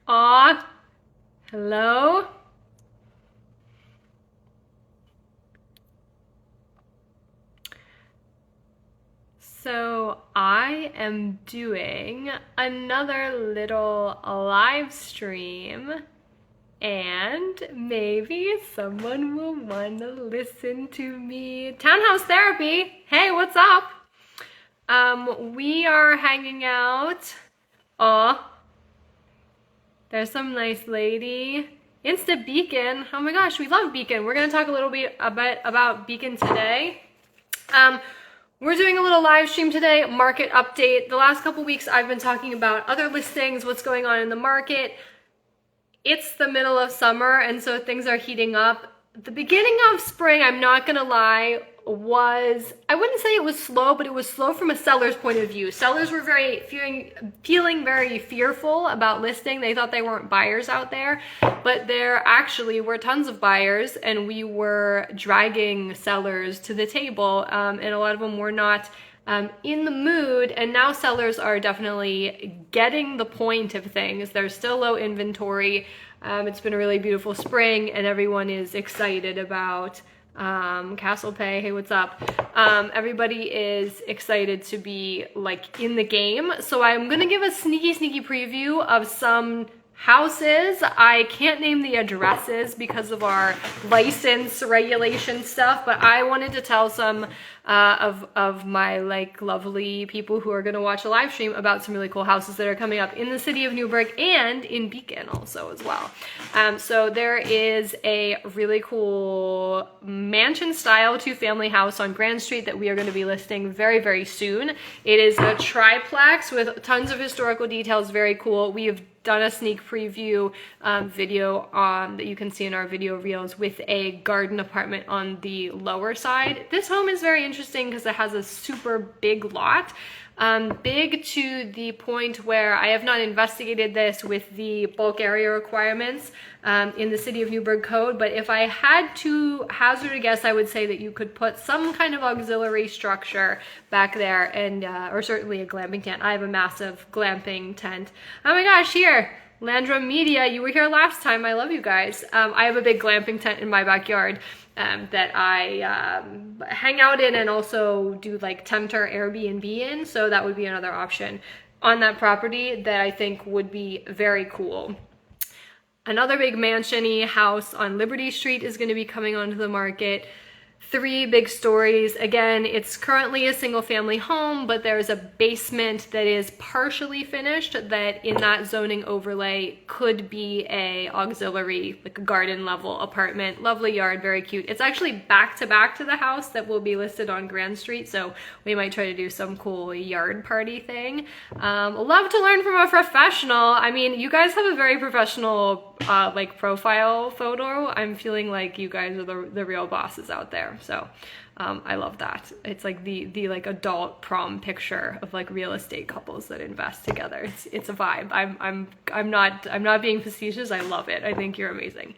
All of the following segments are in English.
Aw, hello? So I am doing another little live stream and maybe someone will want to listen to me. Townhouse therapy. Hey, what's up? We are hanging out. Aw, there's some nice lady. Insta Beacon. Oh my gosh, we love Beacon. We're gonna talk a little bit about Beacon today. We're doing a little live stream today, market update. The last couple weeks I've been talking about other listings, what's going on in the market. It's the middle of summer and so things are heating up. The beginning of spring, I'm not gonna lie, I wouldn't say it was slow, but it was slow from a seller's point of view. Sellers were feeling very fearful about listing. They thought they weren't buyers out there, but there actually were tons of buyers and we were dragging sellers to the table, and a lot of them were not in the mood, and now sellers are definitely getting the point of things. There's still low inventory. It's been a really beautiful spring and everyone is excited about Castle Pay. Hey, what's up? Everybody is excited to be like in the game. So I'm gonna give a sneaky preview of some houses. I can't name the addresses because of our license regulation stuff, but I wanted to tell some of my like lovely people who are going to watch a live stream about some really cool houses that are coming up in the city of Newburgh and in Beacon also as well. So there is a really cool mansion style 2-family house on Grand Street that we are going to be listing very soon. It is a triplex with tons of historical details, very cool. We have done a sneak preview video that you can see in our video reels with a garden apartment on the lower side. This home is very interesting because it has a super big lot. Big to the point where I have not investigated this with the bulk area requirements in the City of Newburgh code, but if I had to hazard a guess, I would say that you could put some kind of auxiliary structure back there, and or certainly a glamping tent. I have a massive glamping tent. Oh my gosh, here! Landrum Media, you were here last time. I love you guys. I have a big glamping tent in my backyard that I hang out in and also do like tent or Airbnb in. So that would be another option on that property that I think would be very cool. Another big mansion-y house on Liberty Street is going to be coming onto the market. 3 big stories. Again, it's currently a single family home, but there's a basement that is partially finished that in that zoning overlay could be a auxiliary, like a garden level apartment. Lovely yard, very cute. It's actually back to the house that will be listed on Grand Street, so we might try to do some cool yard party thing. Love to learn from a professional. I mean, you guys have a very professional like profile photo. I'm feeling like you guys are the real bosses out there. So I love that. It's like the like adult prom picture of like real estate couples that invest together. It's a vibe. I'm not being facetious. I love it. I think you're amazing.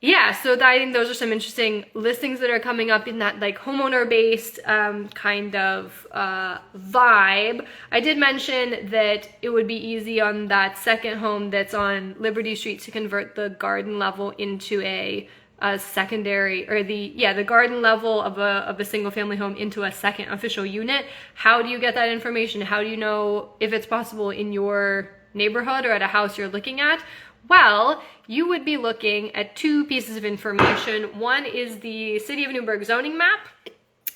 Yeah, so I think those are some interesting listings that are coming up in that like homeowner-based kind of vibe. I did mention that it would be easy on that second home that's on Liberty Street to convert the garden level into a secondary, or the garden level of a single family home into a second official unit. How do you get that information? How do you know if it's possible in your neighborhood or at a house you're looking at? Well, you would be looking at 2 pieces of information. One is the City of Newburgh zoning map,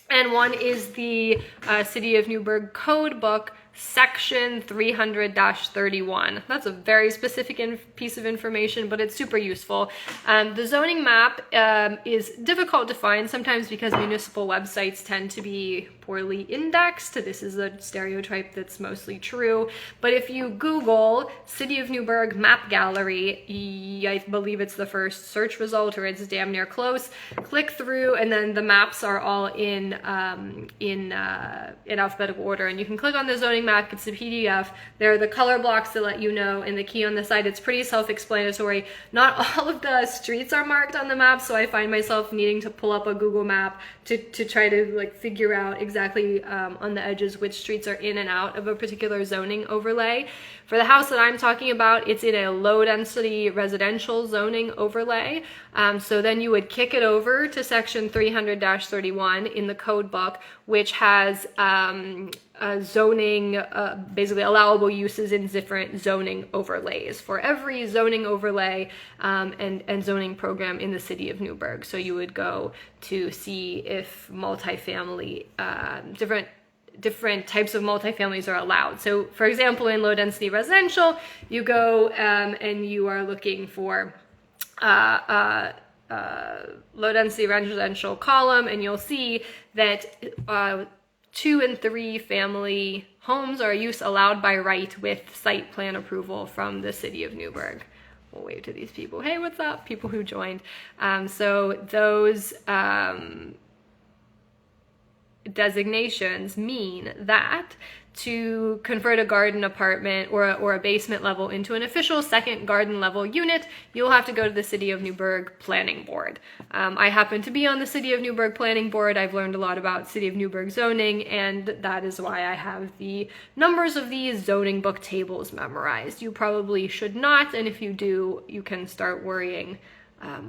and one is the City of Newburgh code book, section 300-31. That's a very specific piece of information, but it's super useful. The zoning map is difficult to find sometimes because municipal websites tend to be poorly indexed. This is a stereotype that's mostly true. But if you Google City of Newburgh map gallery, I believe it's the first search result, or it's damn near close. Click through, and then the maps are all in in alphabetical order, and you can click on the zoning map. It's a PDF. There are the color blocks to let you know, and the key on the side. It's pretty self-explanatory. Not all of the streets are marked on the map, so I find myself needing to pull up a Google map to try to like figure out exactly on the edges which streets are in and out of a particular zoning overlay. For the house that I'm talking about, it's in a low density residential zoning overlay. So then you would kick it over to section 300-31 in the code book, which has zoning, basically allowable uses in different zoning overlays for every zoning overlay and zoning program in the city of Newburgh. So you would go to see if multifamily, different types of multifamilies are allowed. So for example, in low density residential, you go and you are looking for low density residential column, and you'll see that 2 and 3 family homes are use allowed by right with site plan approval from the city of Newburgh. We'll wave to these people. Hey, what's up? People who joined. So those designations mean that to convert a garden apartment or a basement level into an official second garden level unit, you'll have to go to the City of Newburgh Planning Board. I happen to be on the City of Newburgh Planning Board. I've learned a lot about City of Newburgh zoning, and that is why I have the numbers of these zoning book tables memorized. You probably should not, and if you do, you can start worrying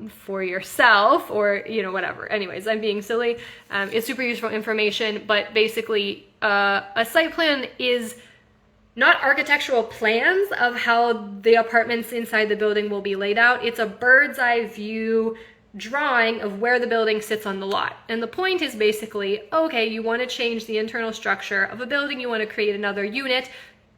for yourself, or whatever. Anyways, I'm being silly. It's super useful information, but basically a site plan is not architectural plans of how the apartments inside the building will be laid out. It's a bird's eye view drawing of where the building sits on the lot. And the point is basically, okay, you want to change the internal structure of a building, you want to create another unit.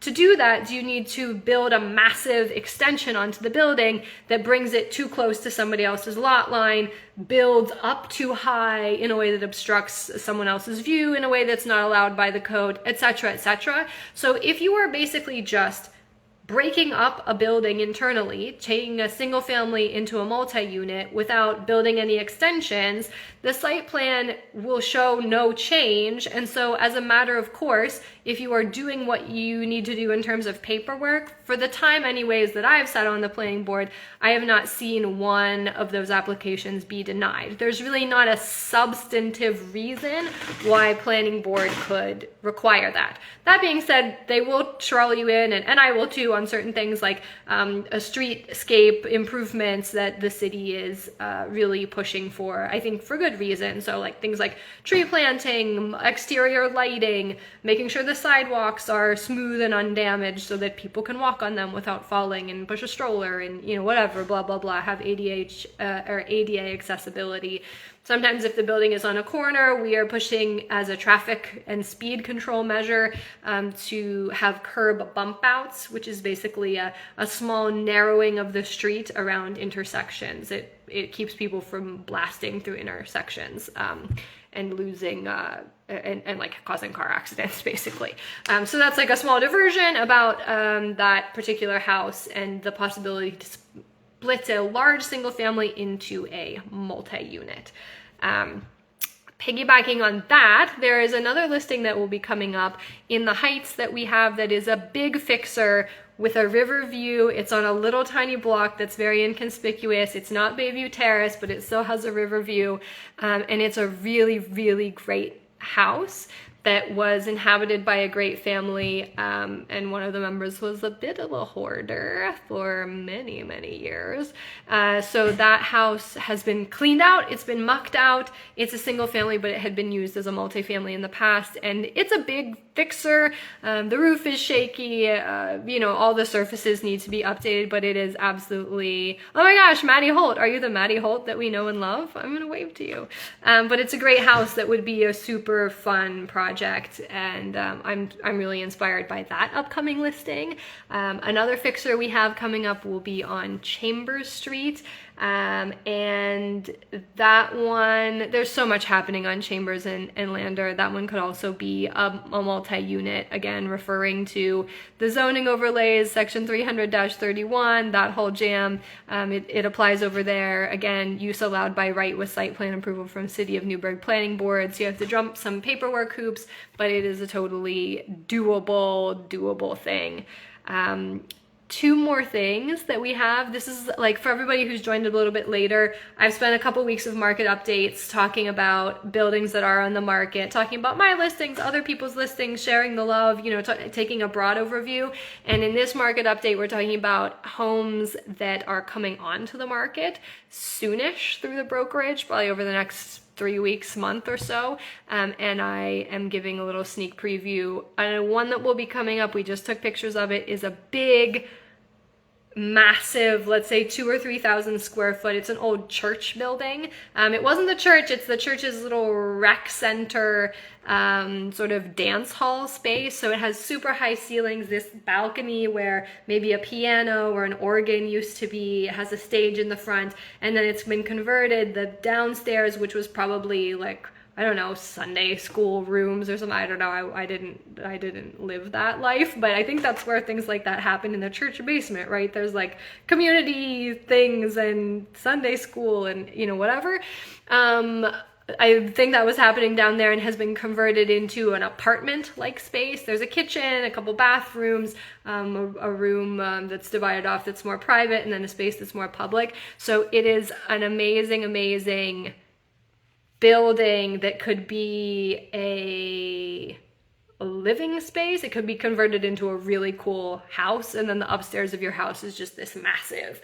To do that, do you need to build a massive extension onto the building that brings it too close to somebody else's lot line, builds up too high in a way that obstructs someone else's view in a way that's not allowed by the code, etc., etc.? So if you are basically just breaking up a building internally, taking a single family into a multi-unit without building any extensions, the site plan will show no change. And so as a matter of course, if you are doing what you need to do in terms of paperwork, for the time anyways that I've sat on the planning board, I have not seen one of those applications be denied. There's really not a substantive reason why planning board could require that. That being said, they will troll you in, and I will too, on certain things like a streetscape improvements that the city is really pushing for, I think for good reason. So like things like tree planting, exterior lighting, making sure the sidewalks are smooth and undamaged so that people can walk on them without falling and push a stroller and whatever, blah blah blah, have ADA accessibility. Sometimes if the building is on a corner, we are pushing as a traffic and speed control measure to have curb bump outs, which is basically a small narrowing of the street around intersections. It keeps people from blasting through intersections and losing and like causing car accidents basically. So that's like a small diversion about that particular house and the possibility to split a large single family into a multi-unit. Piggybacking on that, there is another listing that will be coming up in the Heights that we have that is a big fixer with a river view. It's on a little tiny block that's very inconspicuous. It's not Bayview Terrace, but it still has a river view. And it's a really, really great house that was inhabited by a great family, and one of the members was a bit of a hoarder for many, many years. So that house has been cleaned out, it's been mucked out. It's a single family, but it had been used as a multifamily in the past, and it's a big fixer. The roof is shaky, all the surfaces need to be updated, but it is absolutely, oh my gosh, Maddie Holt, are you the Maddie Holt that we know and love? I'm gonna wave to you. But it's a great house that would be a super fun project, and I'm really inspired by that upcoming listing. Another fixer we have coming up will be on Chambers Street. And that one, there's so much happening on Chambers and Lander. That one could also be a multi-unit, again, referring to the zoning overlays, section 300-31, that whole jam. It applies over there. Again, use allowed by right with site plan approval from City of Newburgh Planning Board. So you have to jump some paperwork hoops, but it is a totally doable thing. Two more things that we have. This is like for everybody who's joined a little bit later. I've spent a couple weeks of market updates talking about buildings that are on the market, talking about my listings, other people's listings, sharing the love, you know, taking a broad overview. And in this market update, we're talking about homes that are coming onto the market soonish through the brokerage, probably over the next 3 weeks, month or so, and I am giving a little sneak preview. One that will be coming up, we just took pictures of it, is a big, massive, let's say 2,000 or 3,000 square foot. It's an old church building. It wasn't the church, it's the church's little rec center, sort of dance hall space. So it has super high ceilings, this balcony where maybe a piano or an organ used to be. It has a stage in the front, and then it's been converted. The downstairs, which was probably like, I don't know, Sunday school rooms or something. I don't know. I didn't live that life, but I think that's where things like that happen in the church basement, right? There's like community things and Sunday school and, you know, whatever. I think that was happening down there and has been converted into an apartment-like space. There's a kitchen, a couple bathrooms, a room that's divided off that's more private, and then a space that's more public. So it is an amazing building that could be a living space. It could be converted into a really cool house, and then the upstairs of your house is just this massive,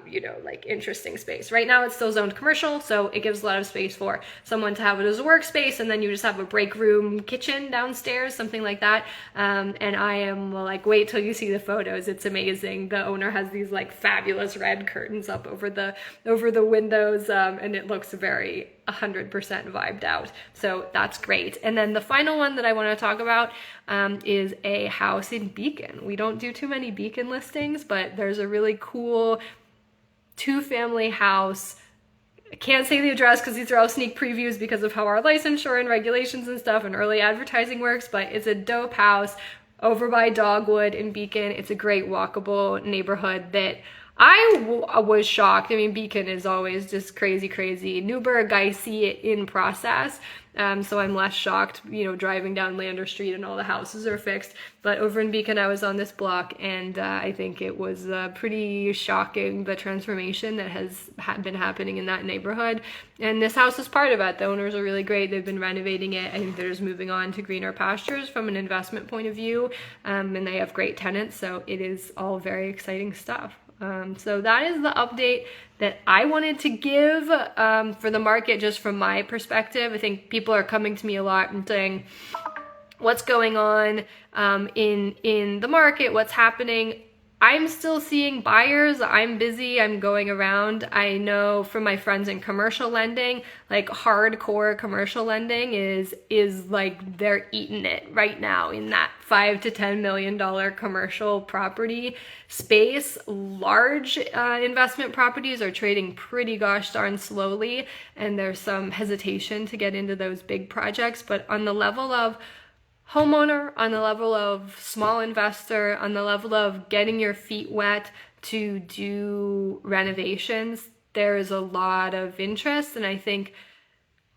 you know, like interesting space. Right now it's still zoned commercial, so it gives a lot of space for someone to have it as a workspace, and then you just have a break room kitchen downstairs, something like that. And I am like, wait till you see the photos. It's amazing. The owner has these like fabulous red curtains up over the windows, and it looks very 100% vibed out. So that's great. And then the final one that I want to talk about is a house in Beacon. We don't do too many Beacon listings, but there's a really cool 2-family house. I can't say the address because these are all sneak previews because of how our licensure and regulations and stuff and early advertising works, but it's a dope house over by Dogwood in Beacon. It's a great walkable neighborhood that I was shocked. I mean, Beacon is always just crazy. Newburgh, I see it in process, so I'm less shocked, you know, driving down Lander Street and all the houses are fixed. But over in Beacon, I was on this block, and I think it was pretty shocking, the transformation that has been happening in that neighborhood. And this house is part of it. The owners are really great. They've been renovating it. I think they're just moving on to greener pastures from an investment point of view, and they have great tenants, so it is all very exciting stuff. So that is the update that I wanted to give for the market, just from my perspective. I think people are coming to me a lot and saying, what's going on in the market, what's happening. I'm still seeing buyers. I'm busy. I'm going around. I know from my friends in commercial lending, like hardcore commercial lending is like they're eating it right now in that $5 to $10 million commercial property space. Large investment properties are trading pretty gosh darn slowly, and there's some hesitation to get into those big projects. But on the level of homeowner, on the level of small investor, on the level of getting your feet wet to do renovations, there is a lot of interest. And I think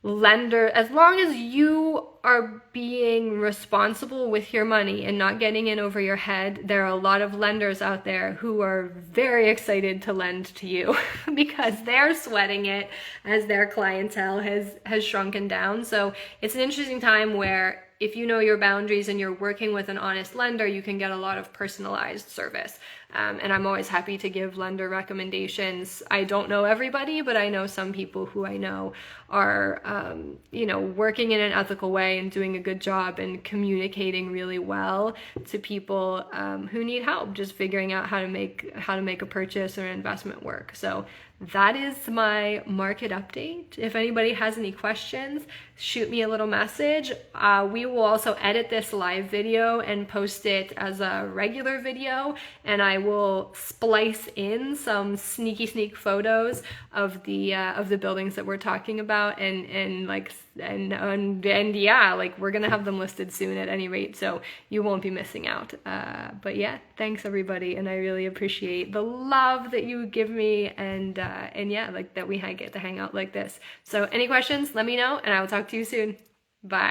lender, as long as you are being responsible with your money and not getting in over your head, there are a lot of lenders out there who are very excited to lend to you because they're sweating it as their clientele has shrunken down. So it's an interesting time where if you know your boundaries and you're working with an honest lender, you can get a lot of personalized service. And I'm always happy to give lender recommendations. I don't know everybody, but I know some people who I know are, you know, working in an ethical way and doing a good job and communicating really well to people who need help, just figuring out how to make a purchase or an investment work. So that is my market update. If anybody has any questions, shoot me a little message. We will also edit this live video and post it as a regular video, and I will splice in some sneak photos of the buildings that we're talking about, and yeah, like we're gonna have them listed soon at any rate, so you won't be missing out. But yeah, thanks everybody, and I really appreciate the love that you give me, and yeah, like that we get to hang out like this. So any questions, let me know, and I will talk to you soon. Bye.